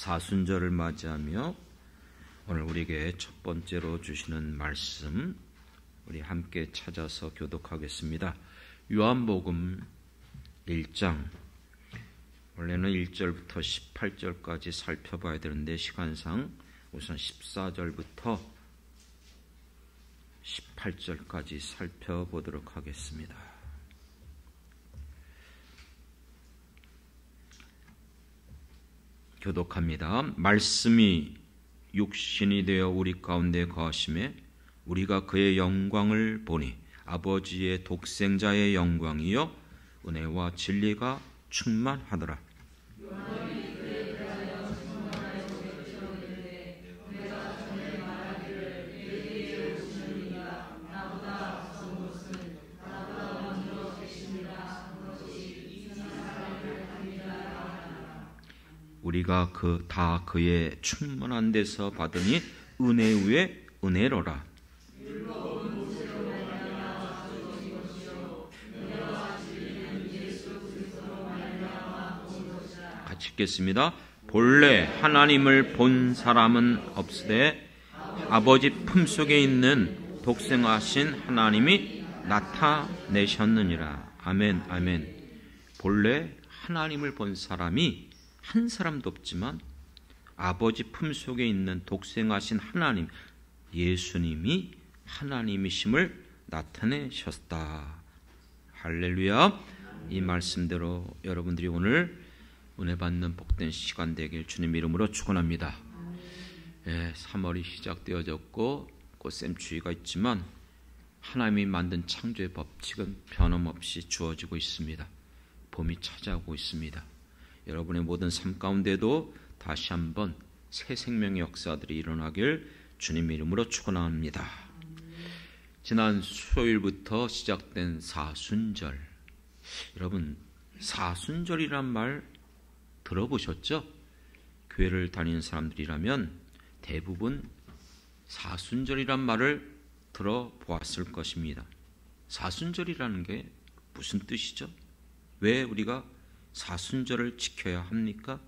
사순절을 맞이하며 오늘 우리에게 첫 번째로 주시는 말씀, 우리 함께 찾아서 교독하겠습니다. 요한복음 1장, 원래는 1절부터 18절까지 살펴봐야 되는데 시간상 우선 14절부터 18절까지 살펴보도록 하겠습니다. 교독합니다. 말씀이 육신이 되어 우리 가운데 거하심에 우리가 그의 영광을 보니 아버지의 독생자의 영광이요 은혜와 진리가 충만하더라. 우리가 다 그의 충만한 데서 받으니 은혜 위에 은혜로라. 같이 읽겠습니다. 본래 하나님을 본 사람은 없으되 아버지 품속에 있는 독생하신 하나님이 나타내셨느니라. 아멘, 아멘. 본래 하나님을 본 사람이 한 사람도 없지만 아버지 품속에 있는 독생하신 하나님, 예수님이 하나님이심을 나타내셨다. 할렐루야. 이 말씀대로 여러분들이 오늘 은혜 받는 복된 시간 되길 주님 이름으로 축원합니다. 3월이 시작되어졌고 꽃샘추위가 있지만 하나님이 만든 창조의 법칙은 변함없이 주어지고 있습니다. 봄이 찾아오고 있습니다. 여러분의 모든 삶 가운데도 다시 한번 새 생명의 역사들이 일어나길 주님 이름으로 축원합니다. 지난 수요일부터 시작된 사순절, 여러분 사순절이란 말 들어보셨죠? 교회를 다니는 사람들이라면 대부분 사순절이란 말을 들어보았을 것입니다. 사순절이라는 게 무슨 뜻이죠? 왜 우리가 사순절을 지켜야 합니까?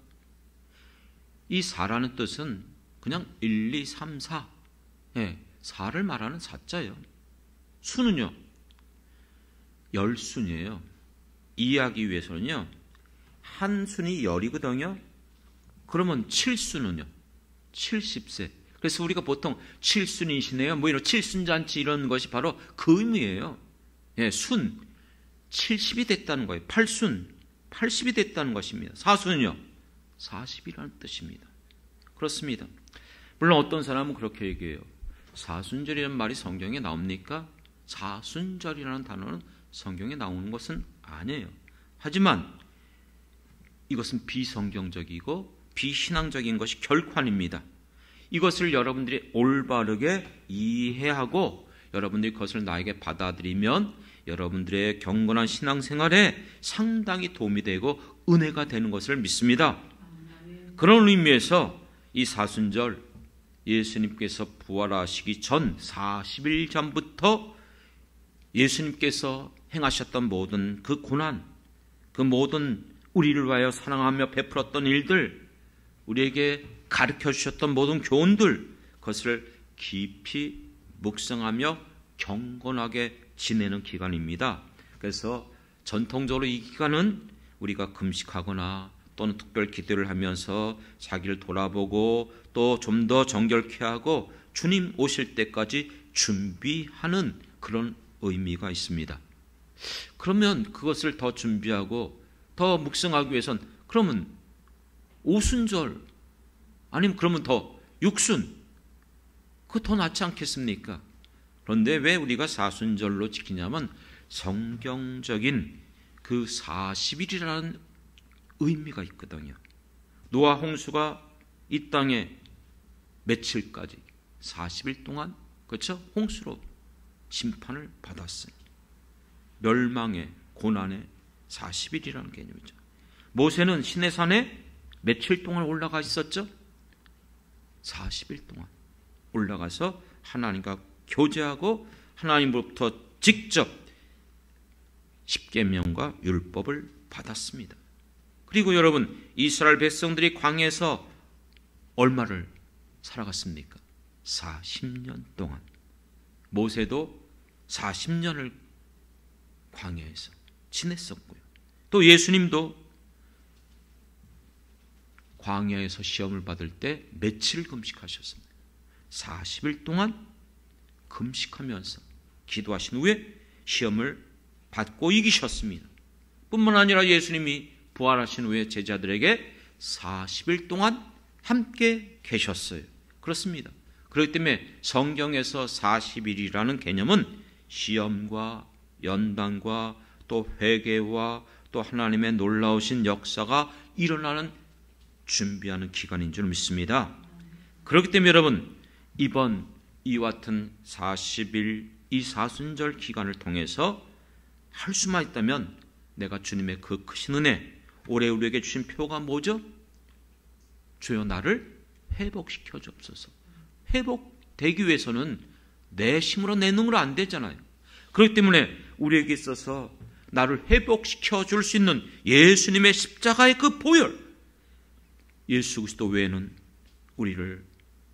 이 사라는 뜻은 그냥 1, 2, 3, 4 4를 말하는 사자예요. 수는요 10순이에요. 이해하기 위해서는요 한 순이 10이거든요. 그러면 7순은요 70세. 그래서 우리가 보통 7순이시네요 뭐 이런 7순잔치 이런 것이 바로 그 의미예요. 순 70이 됐다는 거예요. 8순 80이 됐다는 것입니다. 사순은요 40이라는 뜻입니다. 그렇습니다. 물론 어떤 사람은 그렇게 얘기해요. 사순절이라는 말이 성경에 나옵니까? 사순절이라는 단어는 성경에 나오는 것은 아니에요. 하지만 이것은 비성경적이고 비신앙적인 것이 결코 아닙니다. 이것을 여러분들이 올바르게 이해하고 여러분들이 그것을 나에게 받아들이면 여러분들의 경건한 신앙생활에 상당히 도움이 되고 은혜가 되는 것을 믿습니다. 그런 의미에서 이 사순절 예수님께서 부활하시기 전 40일 전부터 예수님께서 행하셨던 모든 그 고난, 그 모든 우리를 위하여 사랑하며 베풀었던 일들, 우리에게 가르쳐 주셨던 모든 교훈들, 그것을 깊이 묵상하며 경건하게 지내는 기간입니다. 그래서 전통적으로 이 기간은 우리가 금식하거나 또는 특별 기도를 하면서 자기를 돌아보고 또 좀 더 정결케 하고 주님 오실 때까지 준비하는 그런 의미가 있습니다. 그러면 그것을 더 준비하고 더 묵상하기 위해선 그러면 오순절 아니면 그러면 더 육순 그거 더 낫지 않겠습니까? 그런데 왜 우리가 사순절로 지키냐면 성경적인 그 40일이라는 의미가 있거든요. 노아 홍수가 이 땅에 며칠까지 40일 동안 그렇죠? 홍수로 심판을 받았어요. 멸망의 고난의 40일이라는 개념이죠. 모세는 시내산에 며칠 동안 올라가 있었죠? 40일 동안 올라가서 하나님과 교제하고 하나님으로부터 직접 십계명과 율법을 받았습니다. 그리고 여러분 이스라엘 백성들이 광야에서 얼마를 살아갔습니까? 40년 동안. 모세도 40년을 광야에서 지냈었고요. 또 예수님도 광야에서 시험을 받을 때 며칠 금식하셨습니다. 40일 동안 금식하면서 기도하신 후에 시험을 받고 이기셨습니다. 뿐만 아니라 예수님이 부활하신 후에 제자들에게 40일 동안 함께 계셨어요. 그렇습니다. 그렇기 때문에 성경에서 40일이라는 개념은 시험과 연단과 또 회개와 또 하나님의 놀라우신 역사가 일어나는 준비하는 기간인 줄 믿습니다. 그렇기 때문에 여러분, 이번 이와 같은 40일 이 사순절 기간을 통해서 할 수만 있다면 내가 주님의 그 크신 은혜, 올해 우리에게 주신 표가 뭐죠? 주여 나를 회복시켜 주옵소서. 회복되기 위해서는 내 힘으로 내 능으로 안 되잖아요. 그렇기 때문에 우리에게 있어서 나를 회복시켜 줄 수 있는 예수님의 십자가의 그 보혈, 예수 그리스도 외에는 우리를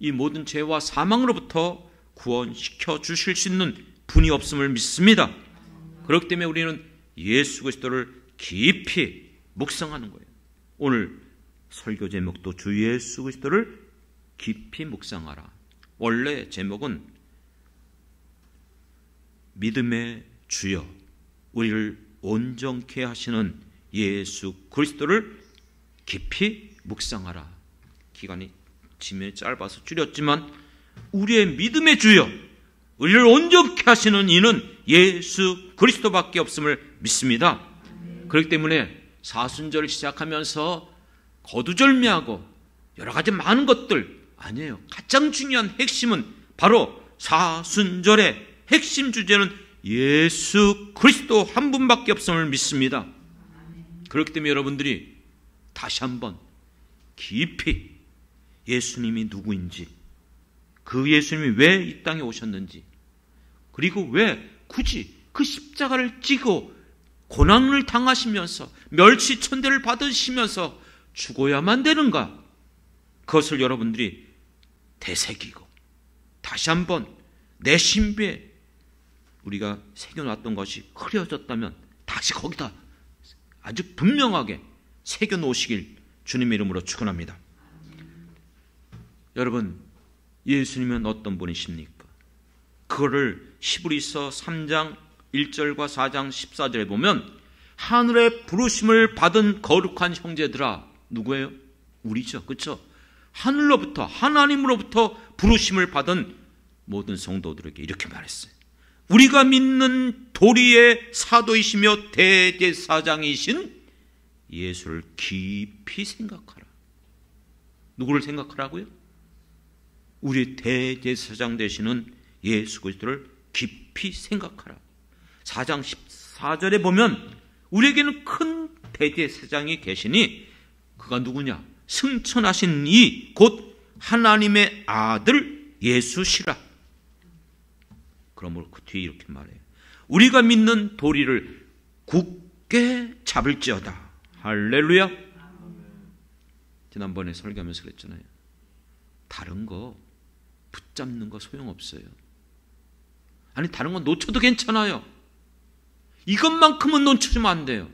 이 모든 죄와 사망으로부터 구원시켜 주실 수 있는 분이 없음을 믿습니다. 그렇기 때문에 우리는 예수 그리스도를 깊이 묵상하는 거예요. 오늘 설교 제목도 주 예수 그리스도를 깊이 묵상하라. 원래 제목은 믿음의 주여, 우리를 온전케 하시는 예수 그리스도를 깊이 묵상하라. 기간이 지면이 짧아서 줄였지만 우리의 믿음의 주여, 우리를 온전케 하시는 이는 예수 그리스도밖에 없음을 믿습니다. 그렇기 때문에 사순절을 시작하면서 거두절미하고 여러 가지 많은 것들 아니에요. 가장 중요한 핵심은 바로 사순절의 핵심 주제는 예수 그리스도 한 분밖에 없음을 믿습니다. 그렇기 때문에 여러분들이 다시 한번 깊이 예수님이 누구인지, 그 예수님이 왜 이 땅에 오셨는지, 그리고 왜 굳이 그 십자가를 찌고 고난을 당하시면서 멸시천대를 받으시면서 죽어야만 되는가, 그것을 여러분들이 되새기고 다시 한번 내 신비에 우리가 새겨놨던 것이 흐려졌다면 다시 거기다 아주 분명하게 새겨놓으시길 주님의 이름으로 축원합니다. 여러분, 예수님은 어떤 분이십니까? 그거를 히브리서 3장 1절과 4장 14절에 보면 하늘의 부르심을 받은 거룩한 형제들아, 누구예요? 우리죠. 그렇죠? 하늘로부터, 하나님으로부터 부르심을 받은 모든 성도들에게 이렇게 말했어요. 우리가 믿는 도리의 사도이시며 대제사장이신 예수를 깊이 생각하라. 누구를 생각하라고요? 우리 대제사장 되시는 예수 그리스도를 깊이 생각하라. 4장 14절에 보면 우리에게는 큰 대제사장이 계시니 그가 누구냐? 승천하신 이 곧 하나님의 아들 예수시라. 그러므로 그 뒤에 이렇게 말해요. 우리가 믿는 도리를 굳게 잡을지어다. 할렐루야. 지난번에 설교하면서 그랬잖아요. 다른 거 붙잡는 거 소용없어요. 아니, 다른 건 놓쳐도 괜찮아요. 이것만큼은 놓치면 안 돼요.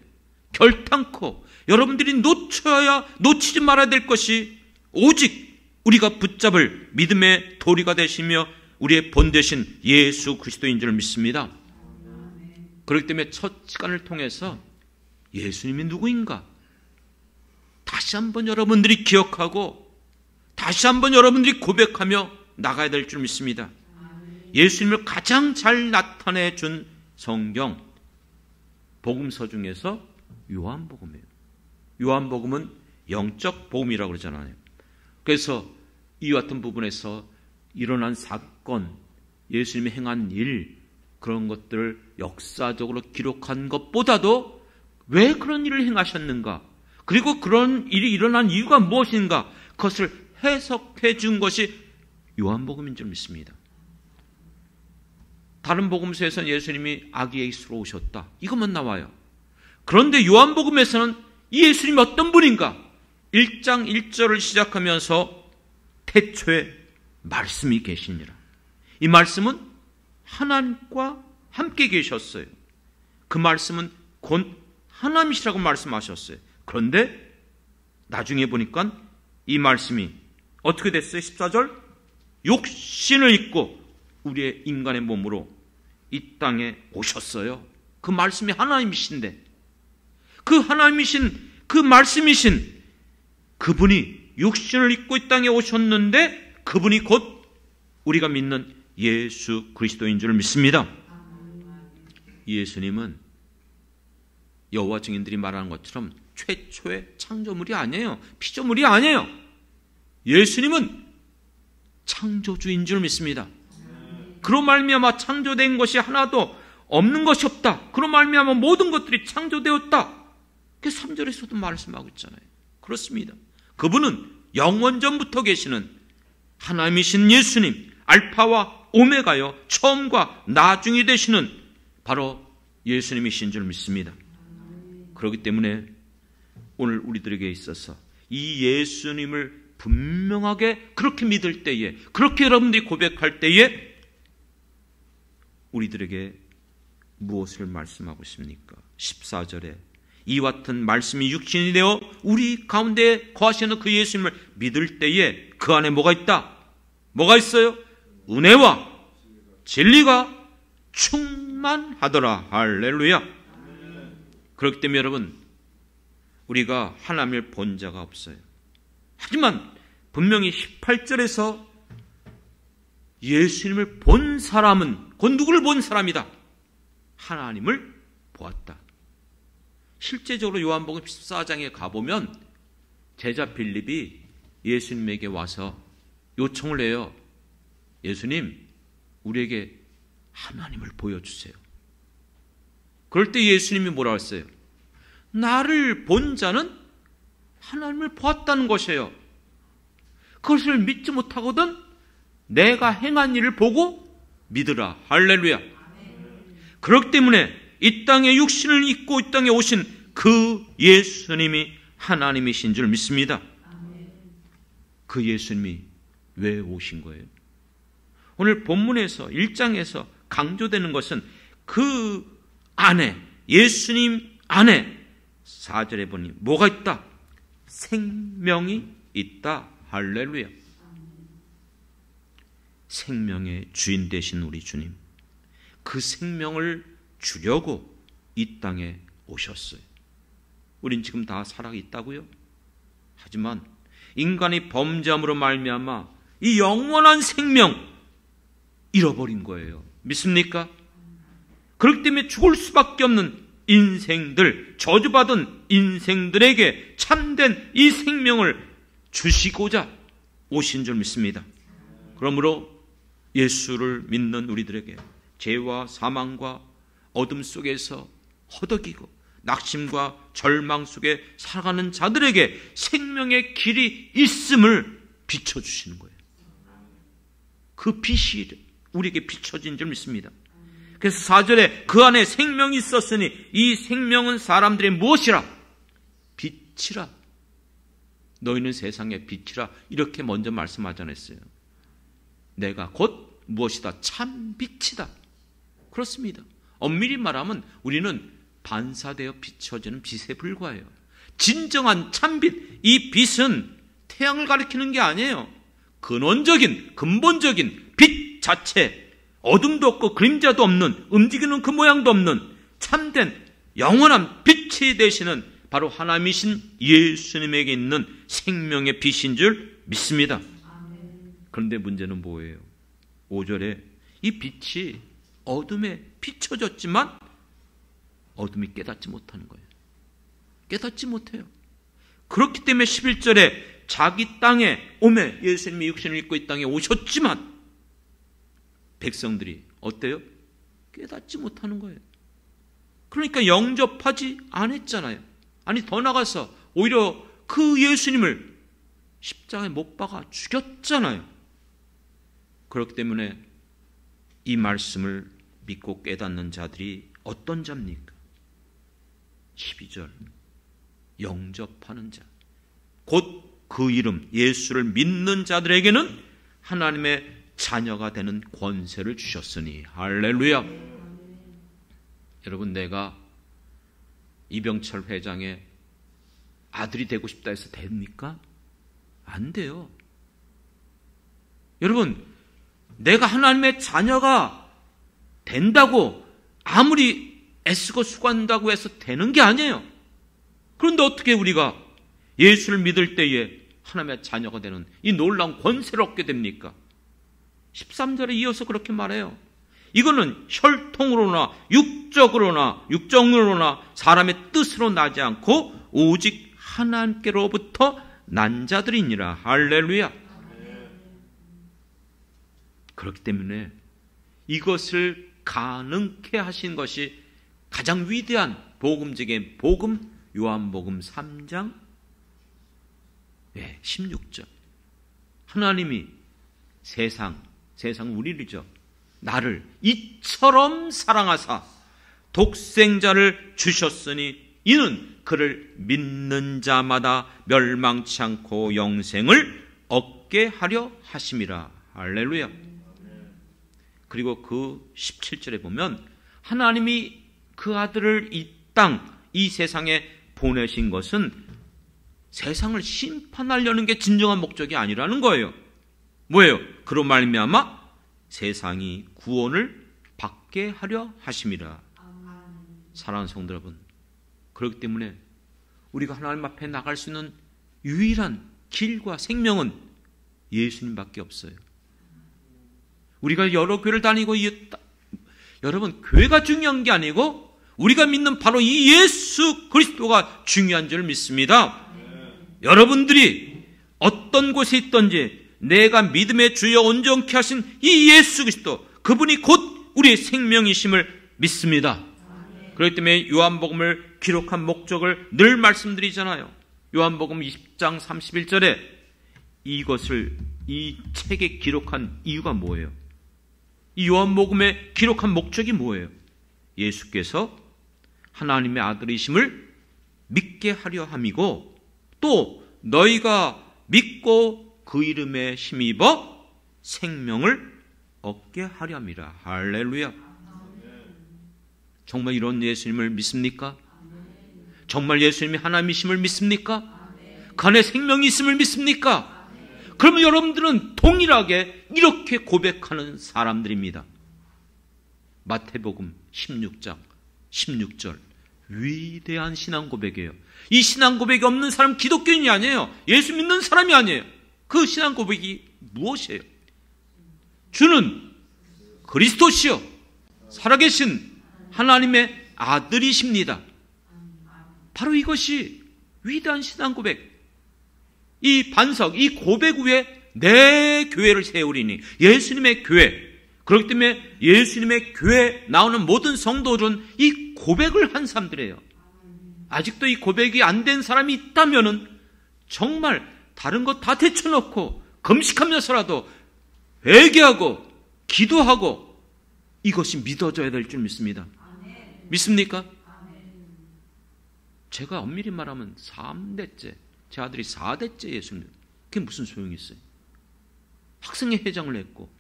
결탄코 여러분들이 놓치지 말아야 될 것이 오직 우리가 붙잡을 믿음의 도리가 되시며 우리의 본 되신 예수 그리스도인 줄 믿습니다. 그렇기 때문에 첫 시간을 통해서 예수님이 누구인가 다시 한번 여러분들이 기억하고 다시 한번 여러분들이 고백하며 나가야 될 줄 믿습니다. 예수님을 가장 잘 나타내 준 성경 복음서 중에서 요한복음이에요. 요한복음은 영적 복음이라고 그러잖아요. 그래서 이 같은 부분에서 일어난 사건, 예수님이 행한 일, 그런 것들을 역사적으로 기록한 것보다도 왜 그런 일을 행하셨는가, 그리고 그런 일이 일어난 이유가 무엇인가, 그것을 해석해 준 것이 요한복음인 줄 믿습니다. 다른 복음서에서는 예수님이 아기의 수로 오셨다, 이것만 나와요. 그런데 요한복음에서는 이 예수님이 어떤 분인가, 1장 1절을 시작하면서 태초에 말씀이 계시니라. 이 말씀은 하나님과 함께 계셨어요. 그 말씀은 곧 하나님이시라고 말씀하셨어요. 그런데 나중에 보니까 이 말씀이 어떻게 됐어요? 14절, 육신을 입고 우리의 인간의 몸으로 이 땅에 오셨어요. 그 말씀이 하나님이신데, 그 하나님이신, 그 말씀이신 그분이 육신을 입고 이 땅에 오셨는데, 그분이 곧 우리가 믿는 예수 그리스도인 줄 믿습니다. 예수님은 여호와 증인들이 말하는 것처럼 최초의 창조물이 아니에요. 피조물이 아니에요. 예수님은 창조주인 줄 믿습니다. 그로 말미암아 창조된 것이 하나도 없는 것이 없다. 그로 말미암아 모든 것들이 창조되었다. 그 3절에서도 말씀하고 있잖아요. 그렇습니다. 그분은 영원전부터 계시는 하나님이신 예수님, 알파와 오메가요, 처음과 나중이 되시는 바로 예수님이신 줄 믿습니다. 그렇기 때문에 오늘 우리들에게 있어서 이 예수님을 분명하게 그렇게 믿을 때에, 그렇게 여러분들이 고백할 때에 우리들에게 무엇을 말씀하고 있습니까? 14절에 이와 같은 말씀이 육신이 되어 우리 가운데 거하시는 그 예수님을 믿을 때에 그 안에 뭐가 있다? 뭐가 있어요? 은혜와 진리가 충만하더라. 할렐루야. 그렇기 때문에 여러분, 우리가 하나님을 본 자가 없어요. 하지만 분명히 18절에서 예수님을 본 사람은 곧 누구를 본 사람이다? 하나님을 보았다. 실제적으로 요한복음 14장에 가보면 제자 빌립이 예수님에게 와서 요청을 해요. 예수님, 우리에게 하나님을 보여주세요. 그럴 때 예수님이 뭐라고 했어요? 나를 본 자는 하나님을 보았다는 것이에요. 그것을 믿지 못하거든 내가 행한 일을 보고 믿으라. 할렐루야. 그렇기 때문에 이 땅에 육신을 입고 이 땅에 오신 그 예수님이 하나님이신 줄 믿습니다. 그 예수님이 왜 오신 거예요? 오늘 본문에서 1장에서 강조되는 것은 그 안에, 예수님 안에 4절에 보니 뭐가 있다? 생명이 있다. 할렐루야. 생명의 주인 되신 우리 주님, 그 생명을 주려고 이 땅에 오셨어요. 우린 지금 다 살아있다고요? 하지만 인간이 범죄함으로 말미암아 이 영원한 생명 잃어버린 거예요. 믿습니까? 그렇기 때문에 죽을 수밖에 없는 인생들, 저주받은 인생들에게 참된 이 생명을 주시고자 오신 줄 믿습니다. 그러므로 예수를 믿는 우리들에게 죄와 사망과 어둠 속에서 허덕이고 낙심과 절망 속에 살아가는 자들에게 생명의 길이 있음을 비춰주시는 거예요. 그 빛이 우리에게 비춰진 줄 믿습니다. 그래서 4절에 그 안에 생명이 있었으니 이 생명은 사람들의 무엇이라? 빛이라. 너희는 세상의 빛이라. 이렇게 먼저 말씀하지 않았어요. 내가 곧 무엇이다? 참 빛이다. 그렇습니다. 엄밀히 말하면 우리는 반사되어 비춰지는 빛에 불과해요. 진정한 참빛, 이 빛은 태양을 가리키는 게 아니에요. 근원적인, 근본적인 빛 자체, 어둠도 없고 그림자도 없는, 움직이는 그 모양도 없는 참된 영원한 빛이 되시는 바로 하나님이신 예수님에게 있는 생명의 빛인 줄 믿습니다. 그런데 문제는 뭐예요? 5절에 이 빛이 어둠에 비춰졌지만 어둠이 깨닫지 못하는 거예요. 깨닫지 못해요. 그렇기 때문에 11절에 자기 땅에 오매 예수님이 육신을 입고 이 땅에 오셨지만 백성들이 어때요? 깨닫지 못하는 거예요. 그러니까 영접하지 않았잖아요. 아니 더 나가서 오히려 그 예수님을 십자가에 못 박아 죽였잖아요. 그렇기 때문에 이 말씀을 믿고 깨닫는 자들이 어떤 자입니까? 12절 영접하는 자, 곧 그 이름 예수를 믿는 자들에게는 하나님의 자녀가 되는 권세를 주셨으니 할렐루야. 여러분, 내가 이병철 회장의 아들이 되고 싶다 해서 됩니까? 안 돼요. 여러분, 내가 하나님의 자녀가 된다고 아무리 애쓰고 수고한다고 해서 되는 게 아니에요. 그런데 어떻게 우리가 예수를 믿을 때에 하나님의 자녀가 되는 이 놀라운 권세를 얻게 됩니까? 13절에 이어서 그렇게 말해요. 이거는 혈통으로나 육적으로나 사람의 뜻으로 나지 않고 오직 하나님께로부터 난 자들이니라. 할렐루야. 그렇기 때문에 이것을 가능케 하신 것이 가장 위대한 복음 중에 복음, 요한복음 3장 16절. 하나님이 세상 우리를죠, 나를 이처럼 사랑하사 독생자를 주셨으니 이는 그를 믿는 자마다 멸망치 않고 영생을 얻게 하려 하심이라. 할렐루야. 그리고 그 17절에 보면 하나님이 그 아들을 이 땅, 이 세상에 보내신 것은 세상을 심판하려는 게 진정한 목적이 아니라는 거예요. 뭐예요? 그로 말미암아 세상이 구원을 받게 하려 하심이라. 사랑하는 성도 여러분, 그렇기 때문에 우리가 하나님 앞에 나갈 수 있는 유일한 길과 생명은 예수님밖에 없어요. 우리가 여러 교회를 다니고 여러분, 교회가 중요한 게 아니고 우리가 믿는 바로 이 예수 그리스도가 중요한 줄 믿습니다. 여러분들이 어떤 곳에 있든지 내가 믿음의 주여 온전케 하신 이 예수 그리스도, 그분이 곧 우리의 생명이심을 믿습니다. 그렇기 때문에 요한복음을 기록한 목적을 늘 말씀드리잖아요. 요한복음 20장 31절에 이것을 이 책에 기록한 이유가 뭐예요? 이 요한복음에 기록한 목적이 뭐예요? 예수께서 하나님의 아들이심을 믿게 하려 함이고, 또 너희가 믿고 그 이름에 힘입어 생명을 얻게 하려 함이라. 할렐루야. 정말 이런 예수님을 믿습니까? 정말 예수님이 하나님이심을 믿습니까? 그 안에 생명이 있음을 믿습니까? 그러면 여러분들은 동일하게 이렇게 고백하는 사람들입니다. 마태복음 16장 16절, 위대한 신앙 고백이에요. 이 신앙 고백이 없는 사람 기독교인이 아니에요. 예수 믿는 사람이 아니에요. 그 신앙 고백이 무엇이에요? 주는 그리스도시요 살아계신 하나님의 아들이십니다. 바로 이것이 위대한 신앙 고백. 이 반석, 이 고백 위에 내 교회를 세우리니, 예수님의 교회. 그렇기 때문에 예수님의 교회에 나오는 모든 성도들은 이 고백을 한 사람들이에요. 아직도 이 고백이 안 된 사람이 있다면은 정말 다른 것 다 제쳐놓고 금식하면서라도 회개하고 기도하고 이것이 믿어져야 될 줄 믿습니다. 믿습니까? 제가 엄밀히 말하면 3대째, 제 아들이 4대째 예수님, 그게 무슨 소용이 있어요? 학생회 회장을 했고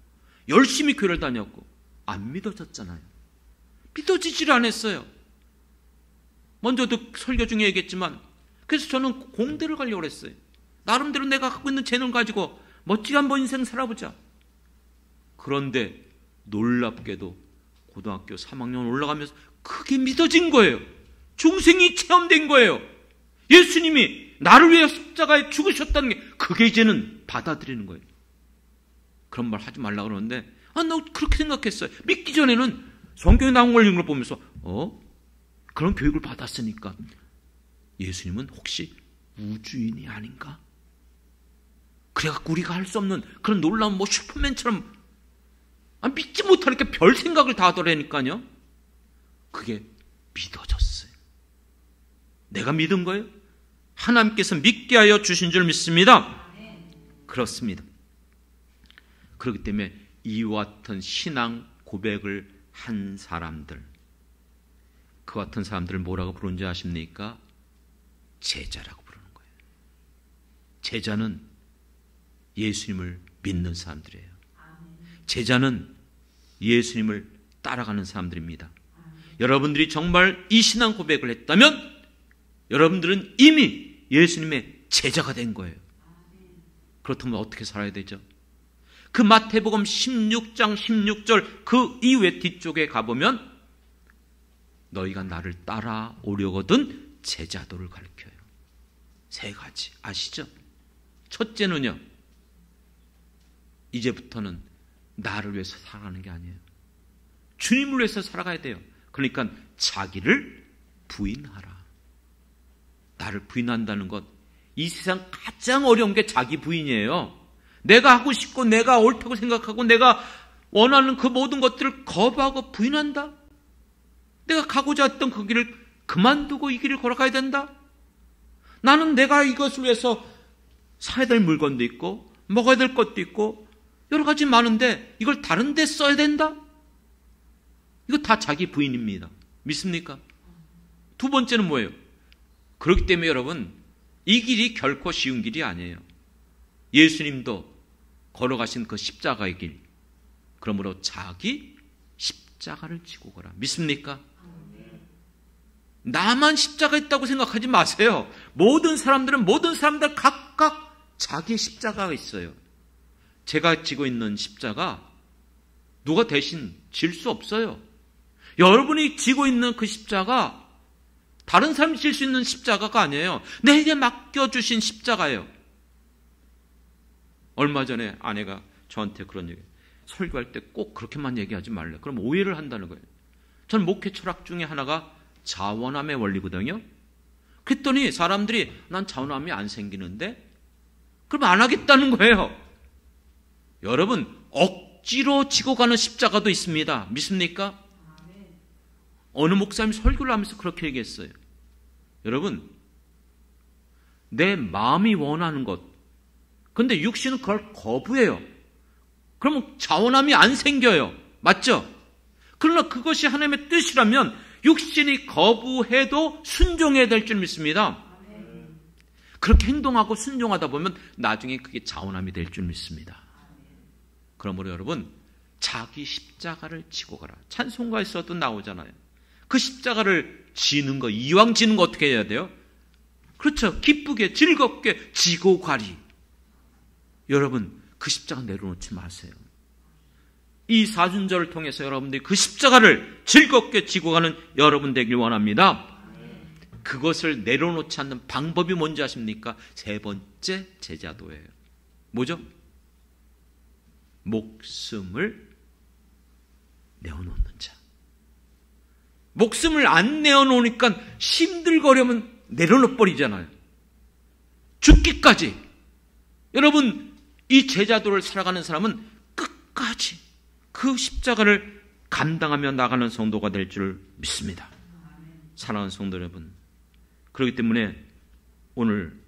열심히 교회를 다녔고 안 믿어졌잖아요. 믿어지질 않았어요. 먼저도 설교 중에 얘기했지만, 그래서 저는 공대를 가려고 했어요. 나름대로 내가 갖고 있는 재능을 가지고 멋지게 한번 인생 살아보자. 그런데 놀랍게도 고등학교 3학년 올라가면서 그게 믿어진 거예요. 중생이 체험된 거예요. 예수님이 나를 위해 십자가에 죽으셨다는 게, 그게 이제는 받아들이는 거예요. 그런 말 하지 말라고 그러는데, 나 그렇게 생각했어요. 믿기 전에는 성경에 나온 걸 읽는 걸 보면서 그런 교육을 받았으니까 예수님은 혹시 우주인이 아닌가? 그래갖고 우리가 할 수 없는 그런 놀라운 슈퍼맨처럼 믿지 못하니까 별 생각을 다 하더라니까요. 그게 믿어졌어요. 내가 믿은 거예요? 하나님께서 믿게 하여 주신 줄 믿습니다. 그렇습니다. 그렇기 때문에 이와 같은 신앙 고백을 한 사람들, 그 같은 사람들을 뭐라고 부르는지 아십니까? 제자라고 부르는 거예요. 제자는 예수님을 믿는 사람들이에요. 제자는 예수님을 따라가는 사람들입니다. 여러분들이 정말 이 신앙 고백을 했다면 여러분들은 이미 예수님의 제자가 된 거예요. 그렇다면 어떻게 살아야 되죠? 그 마태복음 16장 16절 그 이후에 뒤쪽에 가보면 너희가 나를 따라오려거든 제자도를 가르쳐요. 세 가지 아시죠? 첫째는요, 이제부터는 나를 위해서 살아가는 게 아니에요. 주님을 위해서 살아가야 돼요. 그러니까 자기를 부인하라. 나를 부인한다는 것, 이 세상 가장 어려운 게 자기 부인이에요. 내가 하고 싶고 내가 옳다고 생각하고 내가 원하는 그 모든 것들을 거부하고 부인한다. 내가 가고자 했던 그 길을 그만두고 이 길을 걸어가야 된다. 나는 내가 이것을 위해서 사야 될 물건도 있고 먹어야 될 것도 있고 여러 가지 많은데 이걸 다른 데 써야 된다. 이거 다 자기 부인입니다. 믿습니까? 두 번째는 뭐예요? 그렇기 때문에 여러분, 이 길이 결코 쉬운 길이 아니에요. 예수님도 걸어가신 그 십자가의 길, 그러므로 자기 십자가를 지고 가라. 믿습니까? 나만 십자가 있다고 생각하지 마세요. 모든 사람들 각각 자기의 십자가가 있어요. 제가 지고 있는 십자가 누가 대신 질 수 없어요. 여러분이 지고 있는 그 십자가 다른 사람이 질 수 있는 십자가가 아니에요. 내게 맡겨주신 십자가예요. 얼마 전에 아내가 저한테 그런 얘기, 설교할 때 꼭 그렇게만 얘기하지 말래. 그럼 오해를 한다는 거예요. 전 목회 철학 중에 하나가 자원함의 원리거든요. 그랬더니 사람들이 난 자원함이 안 생기는데 그럼 안 하겠다는 거예요. 여러분, 억지로 지고 가는 십자가도 있습니다. 믿습니까? 어느 목사님이 설교를 하면서 그렇게 얘기했어요. 여러분, 내 마음이 원하는 것, 근데 육신은 그걸 거부해요. 그러면 자원함이 안 생겨요. 맞죠? 그러나 그것이 하나님의 뜻이라면 육신이 거부해도 순종해야 될 줄 믿습니다. 그렇게 행동하고 순종하다 보면 나중에 그게 자원함이 될 줄 믿습니다. 그러므로 여러분, 자기 십자가를 지고 가라. 찬송가에서도 나오잖아요. 그 십자가를 지는 거, 이왕 지는 거 어떻게 해야 돼요? 그렇죠. 기쁘게 즐겁게 지고 가리. 여러분, 그 십자가 내려놓지 마세요. 이 사순절을 통해서 여러분들이 그 십자가를 즐겁게 지고 가는 여러분 되길 원합니다. 그것을 내려놓지 않는 방법이 뭔지 아십니까? 세 번째 제자도예요. 뭐죠? 목숨을 내어놓는 자. 목숨을 안 내어놓으니까 힘들거려면 내려놓버리잖아요. 죽기까지. 여러분, 이 제자도를 살아가는 사람은 끝까지 그 십자가를 감당하며 나가는 성도가 될 줄 믿습니다. 사랑하는 성도 여러분, 그렇기 때문에 오늘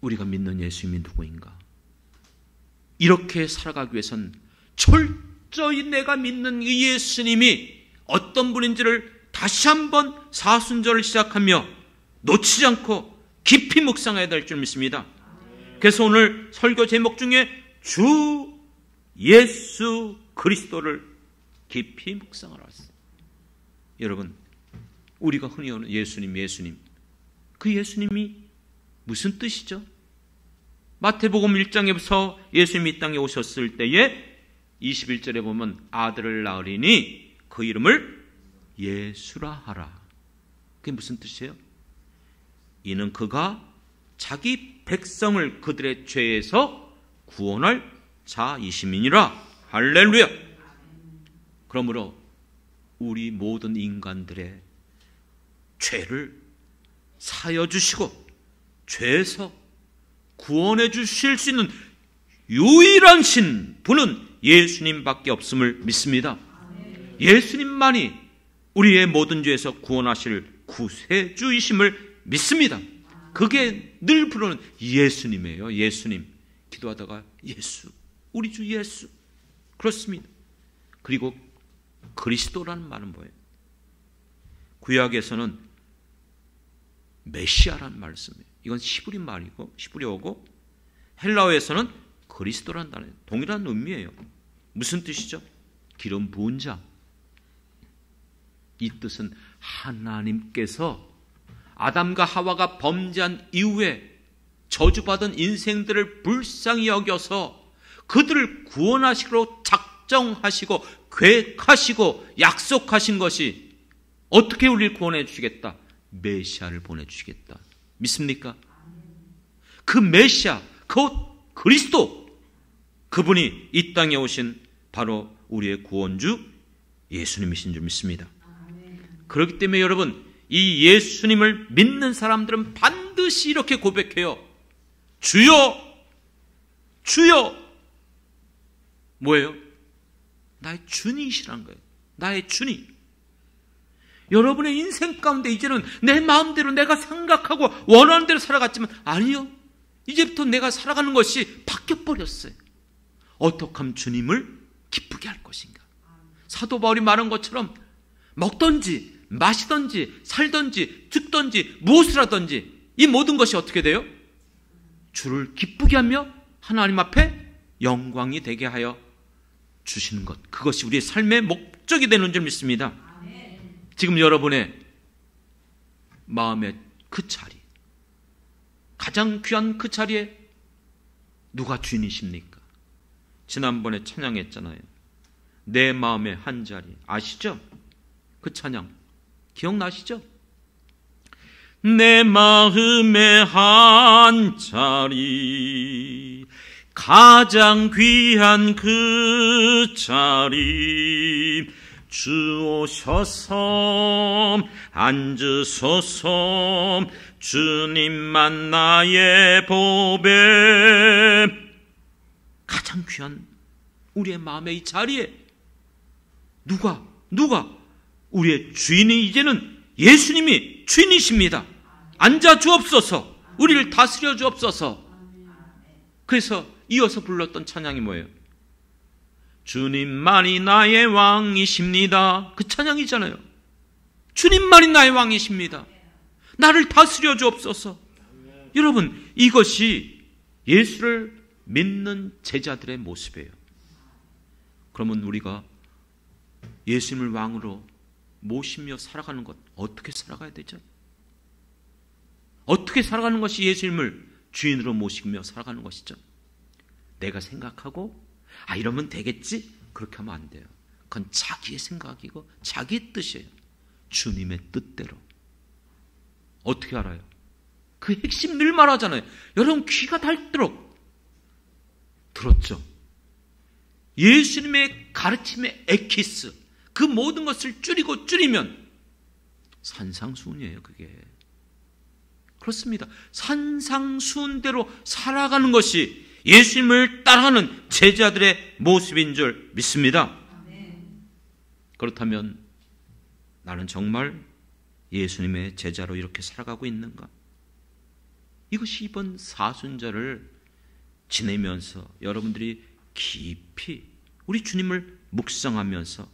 우리가 믿는 예수님이 누구인가? 이렇게 살아가기 위해선 철저히 내가 믿는 이 예수님이 어떤 분인지를 다시 한번 사순절을 시작하며 놓치지 않고 깊이 묵상해야 될 줄 믿습니다. 그래서 오늘 설교 제목 중에 주 예수 그리스도를 깊이 묵상하러 왔어요. 여러분, 우리가 흔히 오는 예수님, 그 예수님이 무슨 뜻이죠? 마태복음 1장에서 예수님이 이 땅에 오셨을 때에 21절에 보면 아들을 낳으리니 그 이름을 예수라 하라. 그게 무슨 뜻이에요? 이는 그가 자기 백성을 그들의 죄에서 구원할 자이심이니라. 할렐루야. 그러므로 우리 모든 인간들의 죄를 사여 주시고 죄에서 구원해 주실 수 있는 유일한 분은 예수님밖에 없음을 믿습니다. 예수님만이 우리의 모든 죄에서 구원하실 구세주이심을 믿습니다. 그게 늘 부르는 예수님이에요. 예수님. 기도하다가 예수, 우리 주 예수. 그렇습니다. 그리고 그리스도라는 말은 뭐예요? 구약에서는 메시아라는 말씀이에요. 이건 히브리 말이고 히브리어고 헬라어에서는 그리스도라는 단어예요. 동일한 의미예요. 무슨 뜻이죠? 기름 부은 자. 이 뜻은 하나님께서 아담과 하와가 범죄한 이후에 저주받은 인생들을 불쌍히 여겨서 그들을 구원하시기로 작정하시고 계획하시고 약속하신 것이 어떻게 우리를 구원해 주시겠다? 메시아를 보내주시겠다. 믿습니까? 그 메시아, 그 그리스도, 그분이 이 땅에 오신 바로 우리의 구원주 예수님이신 줄 믿습니다. 그렇기 때문에 여러분, 이 예수님을 믿는 사람들은 반드시 이렇게 고백해요. 주여, 주여. 뭐예요? 나의 주님이시라는 거예요. 나의 주님. 여러분의 인생 가운데 이제는 내 마음대로 내가 생각하고 원하는 대로 살아갔지만 아니요. 이제부터 내가 살아가는 것이 바뀌어버렸어요. 어떻게 하면 주님을 기쁘게 할 것인가. 사도 바울이 말한 것처럼 먹든지 마시든지 살든지 죽든지 무엇을 하든지 이 모든 것이 어떻게 돼요? 주를 기쁘게 하며 하나님 앞에 영광이 되게 하여 주시는 것, 그것이 우리의 삶의 목적이 되는 줄 믿습니다. 지금 여러분의 마음의 그 자리, 가장 귀한 그 자리에 누가 주인이십니까? 지난번에 찬양했잖아요. 내 마음의 한 자리. 아시죠? 그 찬양 기억나시죠? 내 마음의 한 자리, 가장 귀한 그 자리, 주 오셔서 앉으소서, 주님만 나의 보배. 가장 귀한 우리의 마음의 이 자리에 누가 우리의 주인이 이제는 예수님이 주인이십니다. 앉아 주옵소서, 우리를 다스려 주옵소서. 그래서 이어서 불렀던 찬양이 뭐예요? 주님만이 나의 왕이십니다. 그 찬양이잖아요. 주님만이 나의 왕이십니다. 나를 다스려 주옵소서. 여러분, 이것이 예수를 믿는 제자들의 모습이에요. 그러면 우리가 예수님을 왕으로 모시며 살아가는 것, 어떻게 살아가야 되죠? 어떻게 살아가는 것이 예수님을 주인으로 모시며 살아가는 것이죠? 내가 생각하고 이러면 되겠지? 그렇게 하면 안 돼요. 그건 자기의 생각이고 자기의 뜻이에요. 주님의 뜻대로. 어떻게 알아요? 그 핵심 늘 말하잖아요. 여러분 귀가 닳도록 들었죠? 예수님의 가르침의 에키스, 그 모든 것을 줄이면 산상수훈이에요. 그게 그렇습니다. 산상수훈대로 살아가는 것이 예수님을 따라하는 제자들의 모습인 줄 믿습니다. 그렇다면 나는 정말 예수님의 제자로 이렇게 살아가고 있는가? 이것이 이번 사순절을 지내면서 여러분들이 깊이 우리 주님을 묵상하면서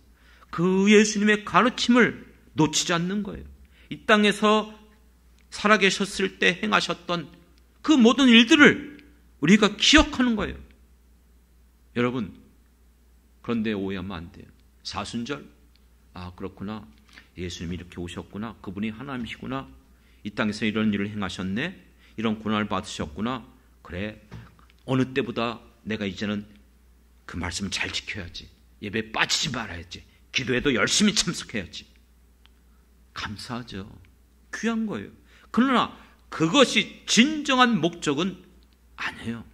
그 예수님의 가르침을 놓치지 않는 거예요. 이 땅에서 살아계셨을 때 행하셨던 그 모든 일들을 우리가 기억하는 거예요. 여러분, 그런데 오해하면 안 돼요. 사순절? 그렇구나. 예수님이 이렇게 오셨구나. 그분이 하나님이시구나. 이 땅에서 이런 일을 행하셨네. 이런 고난을 받으셨구나. 그래, 어느 때보다 내가 이제는 그 말씀을 잘 지켜야지. 예배에 빠지지 말아야지. 기도에도 열심히 참석해야지. 감사하죠. 귀한 거예요. 그러나 그것이 진정한 목적은 아니에요.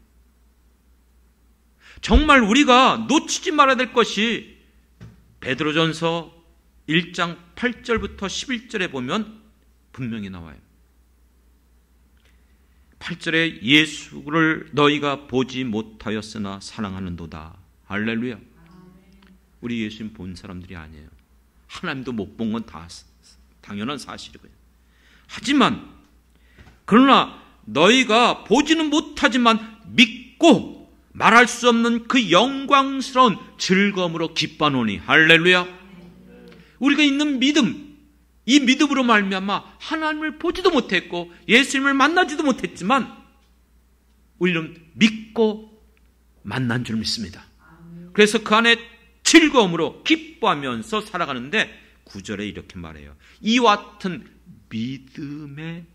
정말 우리가 놓치지 말아야 될 것이 베드로전서 1장 8절부터 11절에 보면 분명히 나와요. 8절에 예수를 너희가 보지 못하였으나 사랑하는도다. 할렐루야. 우리 예수님 본 사람들이 아니에요. 하나님도 못 본 건 다 당연한 사실이고요. 하지만 그러나 너희가 보지는 못하지만 믿고 말할 수 없는 그 영광스러운 즐거움으로 기뻐하노니. 할렐루야. 우리가 있는 믿음, 이 믿음으로 말미암아 하나님을 보지도 못했고 예수님을 만나지도 못했지만 우리는 믿고 만난 줄 믿습니다. 그래서 그 안에 즐거움으로 기뻐하면서 살아가는데 9절에 이렇게 말해요. 이와 같은 믿음의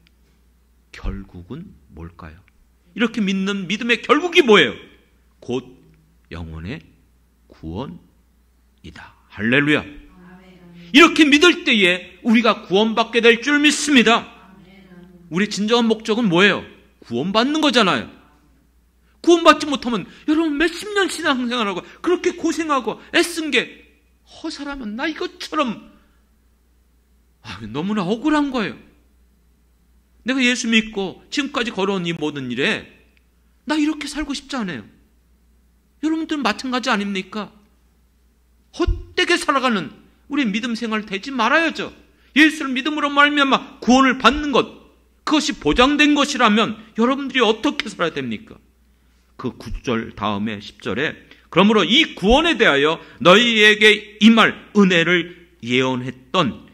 결국은 뭘까요? 이렇게 믿는 믿음의 결국이 뭐예요? 곧 영혼의 구원이다. 할렐루야. 이렇게 믿을 때에 우리가 구원받게 될 줄 믿습니다. 우리 진정한 목적은 뭐예요? 구원받는 거잖아요. 구원받지 못하면 여러분 몇십 년 신앙생활하고 그렇게 고생하고 애쓴 게 허사라면 나 이것처럼 너무나 억울한 거예요. 내가 예수 믿고 지금까지 걸어온 이 모든 일에 나 이렇게 살고 싶지 않아요. 여러분들은 마찬가지 아닙니까? 헛되게 살아가는 우리 믿음 생활 되지 말아야죠. 예수를 믿음으로 말미암아 구원을 받는 것, 그것이 보장된 것이라면 여러분들이 어떻게 살아야 됩니까? 그 9절 다음에 10절에 그러므로 이 구원에 대하여 너희에게 임할 은혜를 예언하였던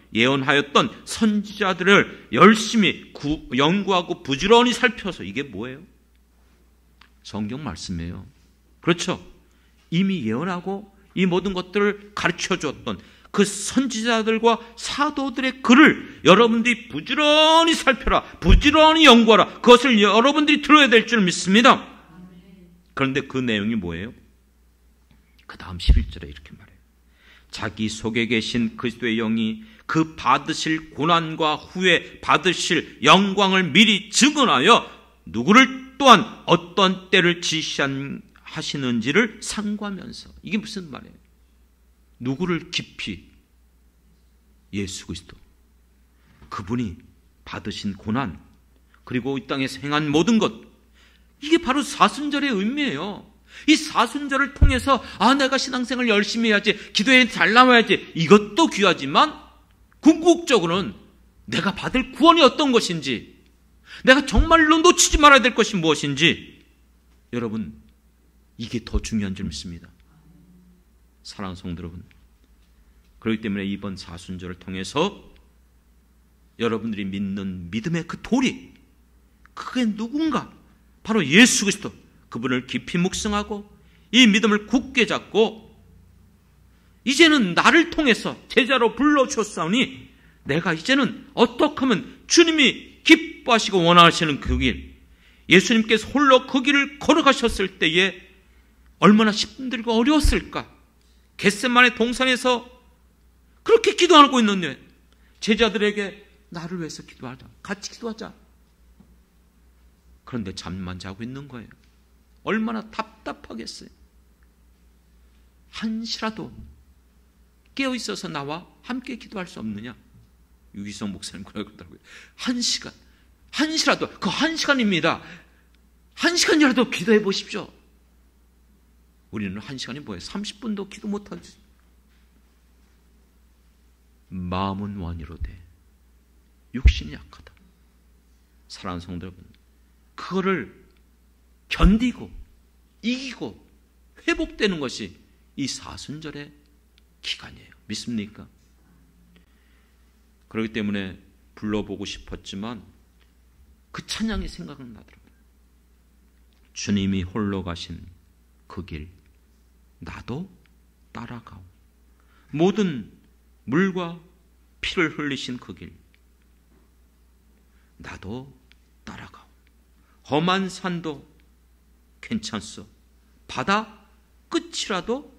선지자들을 열심히 연구하고 부지런히 살펴서, 이게 뭐예요? 성경 말씀이에요. 그렇죠? 이미 예언하고 이 모든 것들을 가르쳐 주었던 그 선지자들과 사도들의 글을 여러분들이 부지런히 살펴라, 부지런히 연구하라. 그것을 여러분들이 들어야 될 줄 믿습니다. 그런데 그 내용이 뭐예요? 그 다음 11절에 이렇게 말해요. 자기 속에 계신 그리스도의 영이 그 받으실 고난과 후에 받으실 영광을 미리 증언하여 누구를 또한 어떤 때를 지시하시는지를 상고하면서. 이게 무슨 말이에요? 누구를 깊이? 예수 그리스도. 그분이 받으신 고난, 그리고 이 땅에서 행한 모든 것, 이게 바로 사순절의 의미예요. 이 사순절을 통해서 내가 신앙생활 열심히 해야지, 기도에 잘 나와야지, 이것도 귀하지만 궁극적으로는 내가 받을 구원이 어떤 것인지, 내가 정말로 놓치지 말아야 될 것이 무엇인지, 여러분 이게 더 중요한 줄 믿습니다. 사랑하는 성도 여러분, 그렇기 때문에 이번 사순절을 통해서 여러분들이 믿는 믿음의 그 도리, 그게 누군가? 바로 예수 그리스도. 그분을 깊이 묵상하고 이 믿음을 굳게 잡고 이제는 나를 통해서 제자로 불러주셨사오니 내가 이제는 어떻게 하면 주님이 기뻐하시고 원하시는 그 길, 예수님께서 홀로 그 길을 걸어가셨을 때에 얼마나 힘들고 어려웠을까. 겟세마네 동산에서 그렇게 기도하고 있는데 제자들에게 나를 위해서 기도하자, 같이 기도하자. 그런데 잠만 자고 있는 거예요. 얼마나 답답하겠어요. 한시라도 깨어있어서 나와 함께 기도할 수 없느냐. 유기성 목사님 그러더라고요. 한시라도, 그 1시간입니다. 1시간이라도 기도해 보십시오. 우리는 1시간이 뭐예요? 30분도 기도 못하지. 마음은 완이로되 육신이 약하다. 사랑하는 성도 여러분, 그거를 견디고 이기고 회복되는 것이 이 사순절의 기간이에요. 믿습니까? 그렇기 때문에 불러보고 싶었지만 그 찬양이 생각나더라고요. 주님이 홀로 가신 그 길 나도 따라가오. 모든 물과 피를 흘리신 그 길 나도 따라가오. 험한 산도 괜찮소. 바다 끝이라도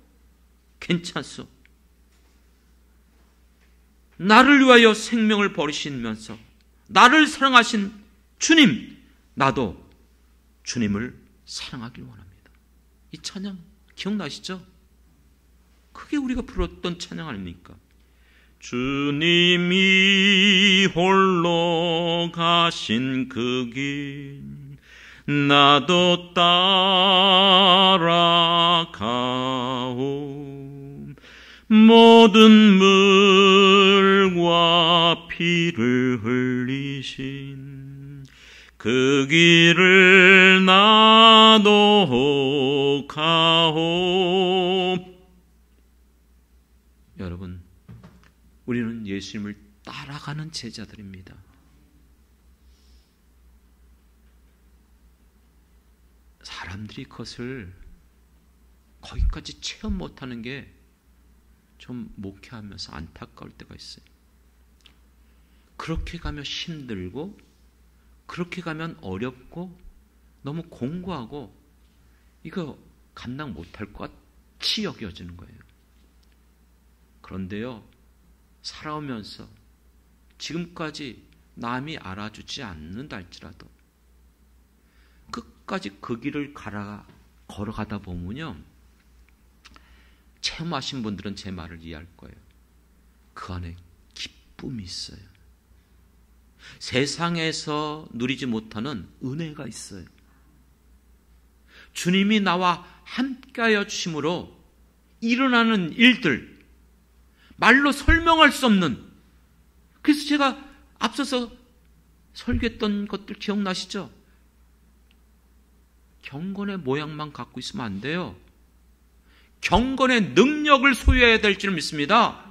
괜찮소. 나를 위하여 생명을 버리시면서 나를 사랑하신 주님, 나도 주님을 사랑하길 원합니다. 이 찬양 기억나시죠? 그게 우리가 불렀던 찬양 아닙니까? 주님이 홀로 가신 그 길 나도 따라가오. 모든 물과 피를 흘리신 그 길을 나도 가오. 여러분, 우리는 예수님을 따라가는 제자들입니다. 사람들이 그것을 거기까지 체험 못하는 게 좀 목회하면서 안타까울 때가 있어요. 그렇게 가면 힘들고, 그렇게 가면 어렵고, 너무 공고하고, 이거 감당 못할 것 같이 여겨지는 거예요. 그런데요, 살아오면서 지금까지 남이 알아주지 않는다 할지라도 끝까지 그 길을 걸어가다 보면요, 체험하신 분들은 제 말을 이해할 거예요. 그 안에 기쁨이 있어요. 세상에서 누리지 못하는 은혜가 있어요. 주님이 나와 함께하여 주심으로 일어나는 일들, 말로 설명할 수 없는, 그래서 제가 앞서서 설교했던 것들 기억나시죠? 경건의 모양만 갖고 있으면 안 돼요. 경건의 능력을 소유해야 될 줄 믿습니다.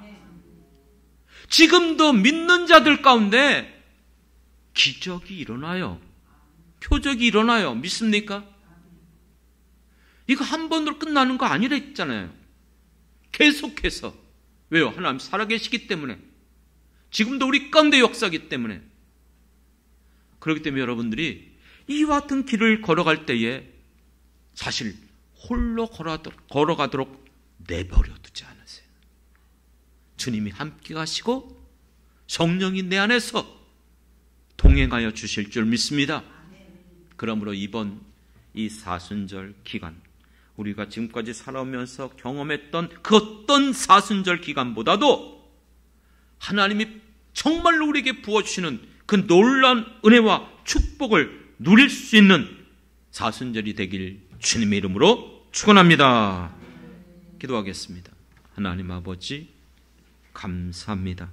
지금도 믿는 자들 가운데 기적이 일어나요. 표적이 일어나요. 믿습니까? 이거 한 번으로 끝나는 거 아니라 했잖아요. 계속해서. 왜요? 하나님 살아계시기 때문에. 지금도 우리 가운데 역사하기 때문에. 그렇기 때문에 여러분들이 이와 같은 길을 걸어갈 때에 사실 홀로 걸어가도록 내버려 두지 않으세요. 주님이 함께 가시고 성령이 내 안에서 동행하여 주실 줄 믿습니다. 그러므로 이번 이 사순절 기간, 우리가 지금까지 살아오면서 경험했던 그 어떤 사순절 기간보다도 하나님이 정말로 우리에게 부어주시는 그 놀라운 은혜와 축복을 누릴 수 있는 사순절이 되길 주님의 이름으로 축원합니다. 기도하겠습니다. 하나님 아버지, 감사합니다.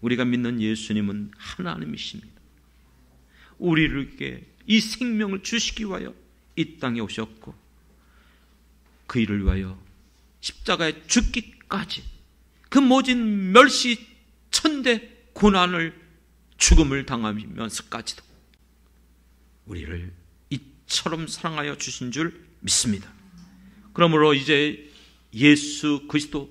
우리가 믿는 예수님은 하나님이십니다. 우리에게 이 생명을 주시기 위하여 이 땅에 오셨고, 그 일을 위하여 십자가에 죽기까지 그 모진 멸시 천대 고난을, 죽음을 당하면서까지도 우리를 이처럼 사랑하여 주신 줄 믿습니다. 그러므로 이제 예수 그리스도,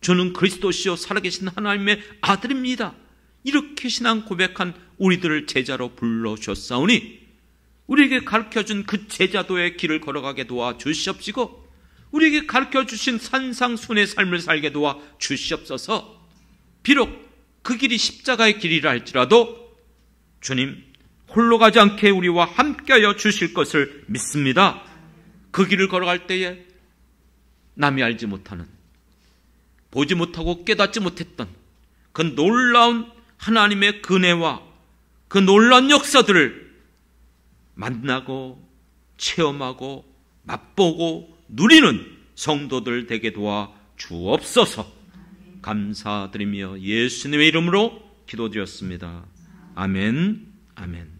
주는 그리스도시요 살아계신 하나님의 아들입니다, 이렇게 신앙 고백한 우리들을 제자로 불러주셨사오니 우리에게 가르쳐준 그 제자도의 길을 걸어가게 도와주시옵시고, 우리에게 가르쳐주신 산상순의 삶을 살게 도와주시옵소서. 비록 그 길이 십자가의 길이라 할지라도 주님 홀로 가지 않게 우리와 함께하여 주실 것을 믿습니다. 그 길을 걸어갈 때에 남이 알지 못하는, 보지 못하고 깨닫지 못했던 그 놀라운 하나님의 은혜와 그 놀라운 역사들을 만나고 체험하고 맛보고 누리는 성도들 되게 도와 주옵소서. 감사드리며 예수님의 이름으로 기도드렸습니다. 아멘, 아멘.